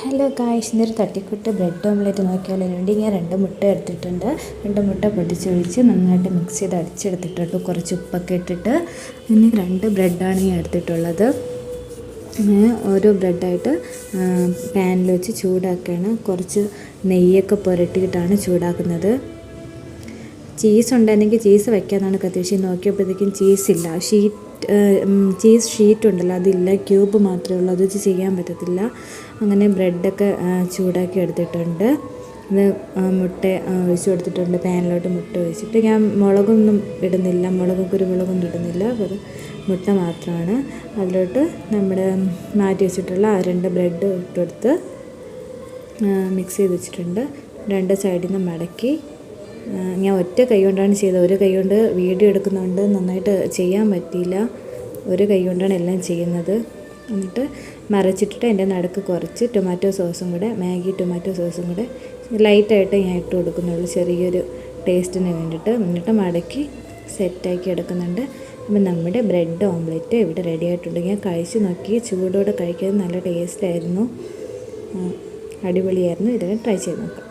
Hello guys, ഇന്നൊരു തട്ടിക്കൂട്ട് bread omelette നോക്കിയാൽ വേണ്ടി ഞാൻ 2 മുട്ട എടുത്തിട്ടുണ്ട്. 2 മുട്ട പൊട്ടിച്ചൊഴിച്ച് നന്നായിട്ട് മിക്സ് ചെയ്ത് അടിച്ചെടുത്തിട്ടുണ്ട്. കുറച്ച് ഉപ്പൊക്കെ ഇട്ടിട്ട്. പിന്നെ 2 ബ്രെഡാണ് ഞാൻ എടുത്തിട്ടുള്ളത്. ഓരോ ബ്രെഡായിട്ട് പാനിൽ വെച്ച് ചൂടാക്കുകയാണ്. കുറച്ച് നെയ്യൊക്കെ പുരട്ടിയിട്ടാണ് ചൂടാക്കുന്നത്. ചീസ് ഉണ്ടെങ്കിൽ ചീസ് വയ്ക്കാമെന്നാണ് കരുതിയത്. നോക്കിയപ്പോഴത്തേക്കും ചീസില്ല. ചീസ് ഷീറ്റ് ഉണ്ടല്ലോ, അതില്ല. ക്യൂബ് മാത്രമേ ഉള്ളൂ, അത് വെച്ച് ചെയ്യാൻ പറ്റത്തില്ല. അങ്ങനെ ബ്രെഡൊക്കെ ചൂടാക്കി എടുത്തിട്ടുണ്ട്. ഇത് മുട്ട ഒഴിച്ച് കൊടുത്തിട്ടുണ്ട്. പാനിലോട്ട് മുട്ട ഒഴിച്ചിട്ട് ഞാൻ മുളകൊന്നും ഇടുന്നില്ല, കുരുമുളകൊന്നും ഇടുന്നില്ല. വെറും മുട്ട മാത്രമാണ്. അതിലോട്ട് നമ്മുടെ മാറ്റി വെച്ചിട്ടുള്ള 2 ബ്രെഡ് ഇട്ടെടുത്ത് മിക്സ് ചെയ്ത് വെച്ചിട്ടുണ്ട്. 2 സൈഡിൽ നിന്ന് മടക്കി ഞാൻ ഒറ്റ കൈ കൊണ്ടാണ് ചെയ്തത്. ഒരു കൈ കൊണ്ട് വീഡിയോ എടുക്കുന്നതുകൊണ്ട് നന്നായിട്ട് ചെയ്യാൻ പറ്റിയില്ല. ഒരു കൈ കൊണ്ടാണ് എല്ലാം ചെയ്യുന്നത്. എന്നിട്ട് മറിച്ചിട്ടിട്ട് അതിൻ്റെ നടുക്ക് കുറച്ച് ടൊമാറ്റോ സോസും കൂടെ, മാഗി ടൊമാറ്റോ സോസും കൂടെ ലൈറ്റായിട്ട് ഞാൻ ഇട്ട് കൊടുക്കുന്നുള്ളൂ, ചെറിയൊരു ടേസ്റ്റിന് വേണ്ടിയിട്ട്. എന്നിട്ട് മടക്കി സെറ്റാക്കി എടുക്കുന്നുണ്ട്. അപ്പം നമ്മുടെ ബ്രെഡ് ഓംലെറ്റ് ഇവിടെ റെഡി ആയിട്ടുണ്ട്. ഞാൻ കഴിച്ച് നോക്കി, ചൂടോടെ കഴിക്കാൻ നല്ല ടേസ്റ്റായിരുന്നു, അടിപൊളിയായിരുന്നു. ഇതിനെ ട്രൈ ചെയ്ത് നോക്കാം.